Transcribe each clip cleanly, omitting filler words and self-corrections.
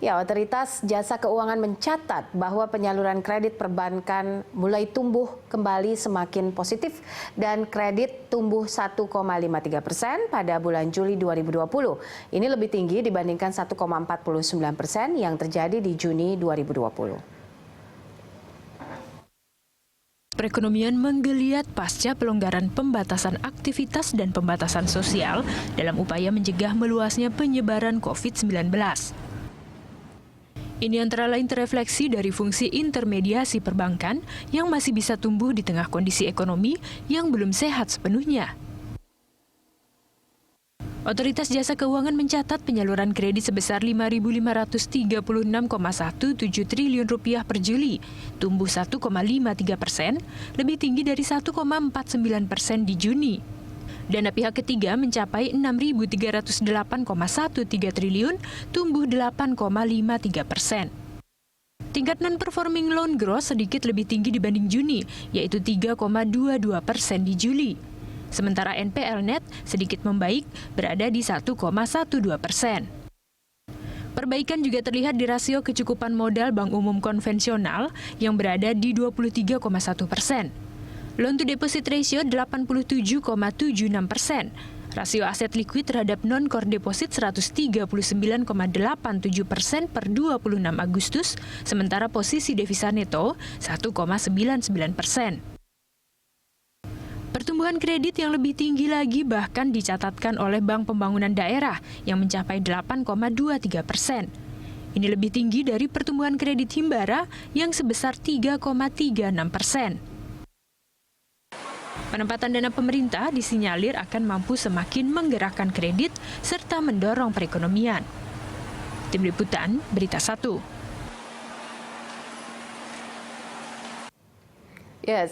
Ya, Otoritas Jasa Keuangan mencatat bahwa penyaluran kredit perbankan mulai tumbuh kembali semakin positif dan kredit tumbuh 1,53% pada bulan Juli 2020. Ini lebih tinggi dibandingkan 1,49% yang terjadi di Juni 2020. Perekonomian menggeliat pasca pelonggaran pembatasan aktivitas dan pembatasan sosial dalam upaya mencegah meluasnya penyebaran COVID-19. Ini antara lain terefleksi dari fungsi intermediasi perbankan yang masih bisa tumbuh di tengah kondisi ekonomi yang belum sehat sepenuhnya. Otoritas Jasa Keuangan mencatat penyaluran kredit sebesar Rp5.536,17 triliun per Juli, tumbuh 1,53%, lebih tinggi dari 1,49% di Juni. Dana pihak ketiga mencapai Rp6.308,13 triliun, tumbuh 8,53%. Tingkat non-performing loan growth sedikit lebih tinggi dibanding Juni, yaitu 3,22% di Juli. Sementara NPL net sedikit membaik, berada di 1,12%. Perbaikan juga terlihat di rasio kecukupan modal bank umum konvensional yang berada di 23,1%. Loan to deposit ratio 87,76%. Rasio aset likuid terhadap non-core deposit 139,87% per 26 Agustus, sementara posisi devisa neto 1,99%. Pertumbuhan kredit yang lebih tinggi lagi bahkan dicatatkan oleh Bank Pembangunan Daerah yang mencapai 8,23%. Ini lebih tinggi dari pertumbuhan kredit Himbara yang sebesar 3,36%. Penempatan dana pemerintah disinyalir akan mampu semakin menggerakkan kredit serta mendorong perekonomian. Tim Liputan, Berita 1. Ya,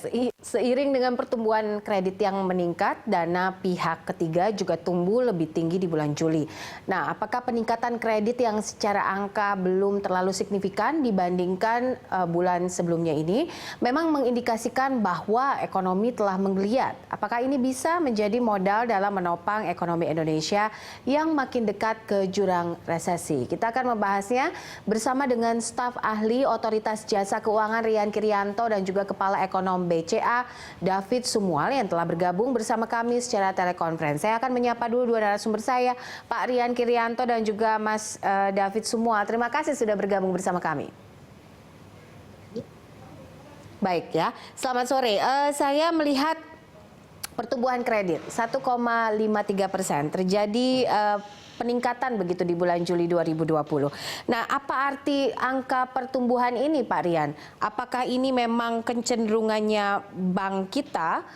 seiring dengan pertumbuhan kredit yang meningkat, dana pihak ketiga juga tumbuh lebih tinggi di bulan Juli. Nah, apakah peningkatan kredit yang secara angka belum terlalu signifikan dibandingkan bulan sebelumnya ini memang mengindikasikan bahwa ekonomi telah menggeliat? Apakah ini bisa menjadi modal dalam menopang ekonomi Indonesia yang makin dekat ke jurang resesi? Kita akan membahasnya bersama dengan staf ahli Otoritas Jasa Keuangan Rian Kirianto dan juga Kepala Ekonom BCA David Sumual yang telah bergabung bersama kami secara telekonferensi. Saya akan menyapa dulu dua narasumber saya, Pak Rian Kirianto dan juga Mas David Sumual. Terima kasih sudah bergabung bersama kami. Baik ya, selamat sore. Saya melihat pertumbuhan kredit 1,53% terjadi peningkatan begitu di bulan Juli 2020. Nah, apa arti angka pertumbuhan ini, Pak Rian? Apakah ini memang kecenderungannya bank kita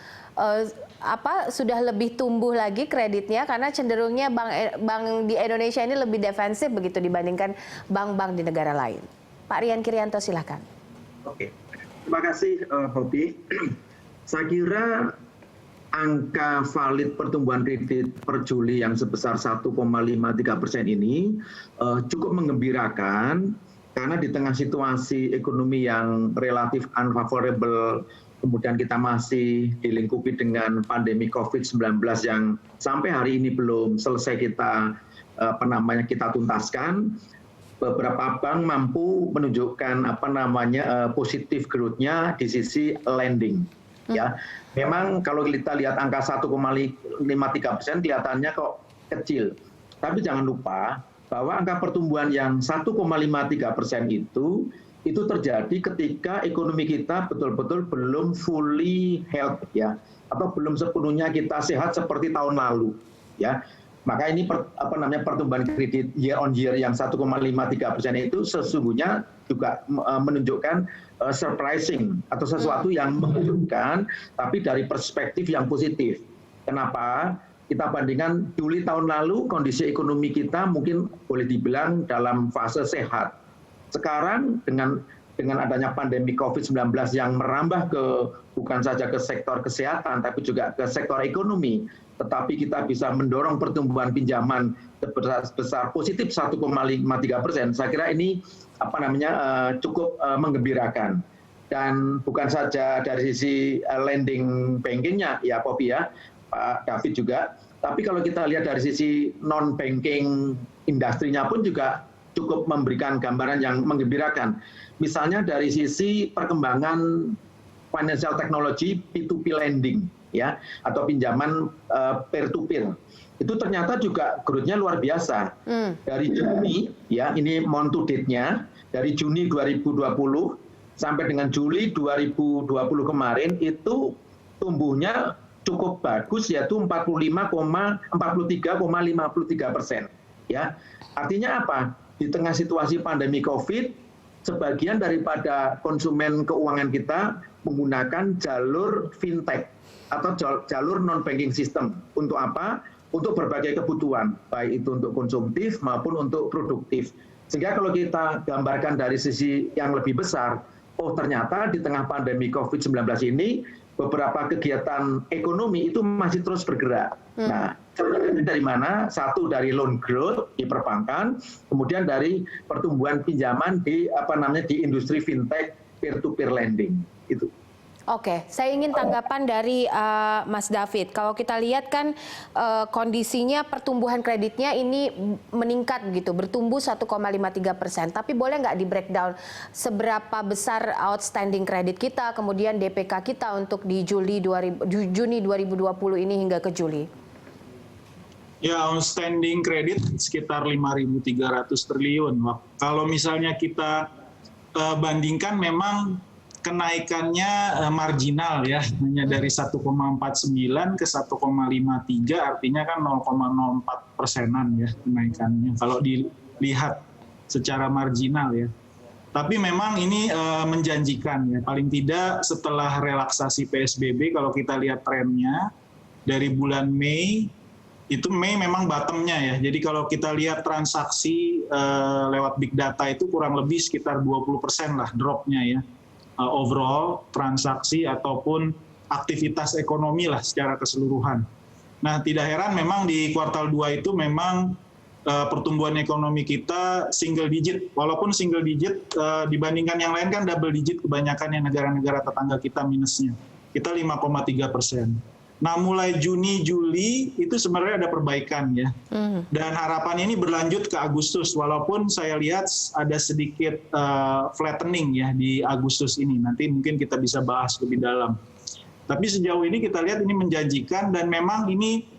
sudah lebih tumbuh lagi kreditnya karena cenderungnya bank di Indonesia ini lebih defensif begitu dibandingkan bank-bank di negara lain? Pak Rian Kirianto, silakan. Oke, terima kasih, Hobi. Saya kira angka valid pertumbuhan kredit per Juli yang sebesar 1,53% ini cukup menggembirakan karena di tengah situasi ekonomi yang relatif unfavorable, kemudian kita masih dilingkupi dengan pandemi COVID-19 yang sampai hari ini belum selesai kita tuntaskan. Beberapa bank mampu menunjukkan positif growth-nya di sisi lending. Ya, memang kalau kita lihat angka 1,53% kelihatannya kok kecil. Tapi jangan lupa bahwa angka pertumbuhan yang 1,53% itu terjadi ketika ekonomi kita betul-betul belum fully health ya, atau belum sepenuhnya kita sehat seperti tahun lalu ya. Maka ini pertumbuhan kredit year on year yang 1,53% itu sesungguhnya juga menunjukkan surprising atau sesuatu yang mengejutkan, tapi dari perspektif yang positif. Kenapa? Kita bandingkan Juli tahun lalu kondisi ekonomi kita mungkin boleh dibilang dalam fase sehat. Sekarang dengan adanya pandemi COVID-19 yang merambah bukan saja ke sektor kesehatan tapi juga ke sektor ekonomi, tetapi kita bisa mendorong pertumbuhan pinjaman sebesar positif 1,53%. Saya kira ini cukup menggembirakan. Dan bukan saja dari sisi lending bankingnya ya Popi ya, Pak David juga, tapi kalau kita lihat dari sisi non banking industrinya pun juga cukup memberikan gambaran yang menggembirakan. Misalnya dari sisi perkembangan financial technology P2P lending ya atau pinjaman peer to peer. Itu ternyata juga growth-nya luar biasa. Dari Juni ya, ini month to date-nya dari Juni 2020 sampai dengan Juli 2020 kemarin itu tumbuhnya cukup bagus yaitu 43,53% ya. Artinya apa? Di tengah situasi pandemi Covid, sebagian daripada konsumen keuangan kita menggunakan jalur fintech atau jalur non-banking system. Untuk apa? Untuk berbagai kebutuhan, baik itu untuk konsumtif maupun untuk produktif. Sehingga kalau kita gambarkan dari sisi yang lebih besar, oh ternyata di tengah pandemi COVID-19 ini, beberapa kegiatan ekonomi itu masih terus bergerak. Nah, dari mana? Satu dari loan growth di perbankan, kemudian dari pertumbuhan pinjaman di di industri fintech peer-to-peer lending. Itu. Oke, saya ingin tanggapan dari Mas David. Kalau kita lihat kan kondisinya pertumbuhan kreditnya ini meningkat begitu, bertumbuh 1,53%. Tapi boleh nggak di breakdown seberapa besar outstanding kredit kita, kemudian DPK kita untuk di Juni 2020 ini hingga ke Juli? Ya, outstanding kredit sekitar 5.300 triliun. Kalau misalnya kita bandingkan memang kenaikannya marginal ya, hanya dari 1,49 ke 1,53, artinya kan 0,04%-an ya kenaikannya kalau dilihat secara marginal ya. Tapi memang ini menjanjikan ya, paling tidak setelah relaksasi PSBB kalau kita lihat trennya dari bulan Mei, itu Mei memang bottomnya ya. Jadi kalau kita lihat transaksi lewat big data itu kurang lebih sekitar 20% lah dropnya ya. Overall transaksi ataupun aktivitas ekonomi lah secara keseluruhan. Nah, tidak heran memang di kuartal 2 itu memang pertumbuhan ekonomi kita single digit. Walaupun single digit dibandingkan yang lain kan double digit kebanyakan yang negara-negara tetangga kita minusnya. Kita 5,3%. Nah, mulai Juni, Juli itu sebenarnya ada perbaikan ya. Dan harapan ini berlanjut ke Agustus, walaupun saya lihat ada sedikit flattening ya di Agustus ini. Nanti mungkin kita bisa bahas lebih dalam. Tapi sejauh ini kita lihat ini menjanjikan dan memang ini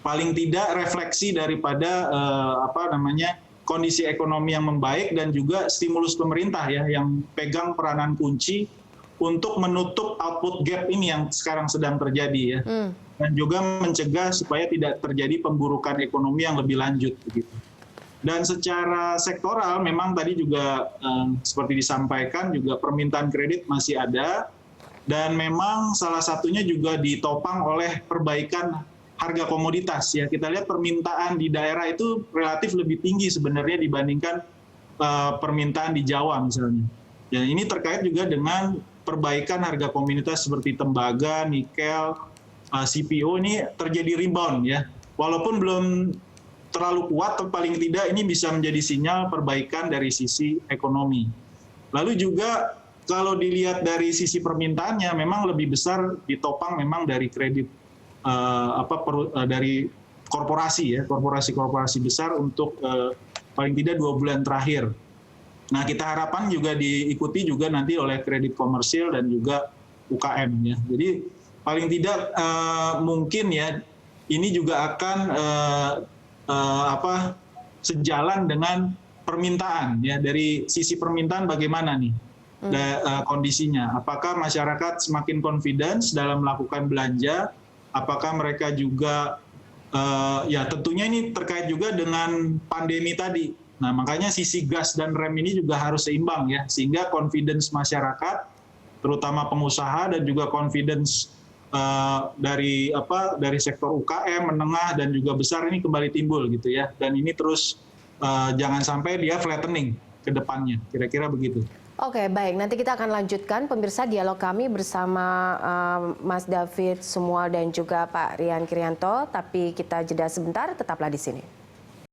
paling tidak refleksi daripada kondisi ekonomi yang membaik dan juga stimulus pemerintah ya yang pegang peranan kunci untuk menutup output gap ini yang sekarang sedang terjadi ya, dan juga mencegah supaya tidak terjadi pemburukan ekonomi yang lebih lanjut begitu. Dan secara sektoral memang tadi juga seperti disampaikan juga permintaan kredit masih ada dan memang salah satunya juga ditopang oleh perbaikan harga komoditas ya. Kita lihat permintaan di daerah itu relatif lebih tinggi sebenarnya dibandingkan permintaan di Jawa misalnya. Dan ini terkait juga dengan perbaikan harga komoditas seperti tembaga, nikel, CPO ini terjadi rebound ya. Walaupun belum terlalu kuat, tapi paling tidak ini bisa menjadi sinyal perbaikan dari sisi ekonomi. Lalu juga kalau dilihat dari sisi permintaannya memang lebih besar ditopang memang dari kredit dari korporasi ya, korporasi besar untuk paling tidak 2 bulan terakhir. Nah, kita harapkan juga diikuti juga nanti oleh kredit komersil dan juga UKM ya. Jadi paling tidak mungkin ya ini juga akan sejalan dengan permintaan ya. Dari sisi permintaan bagaimana nih kondisinya? Apakah masyarakat semakin confidence dalam melakukan belanja? Apakah mereka juga ya tentunya ini terkait juga dengan pandemi tadi. Nah, makanya sisi gas dan rem ini juga harus seimbang ya, sehingga confidence masyarakat, terutama pengusaha dan juga confidence dari sektor UKM, menengah dan juga besar ini kembali timbul gitu ya. Dan ini terus jangan sampai dia flattening ke depannya, kira-kira begitu. Oke, baik. Nanti kita akan lanjutkan pemirsa dialog kami bersama Mas David Sumual dan juga Pak Rian Krianto. Tapi kita jeda sebentar, tetaplah di sini.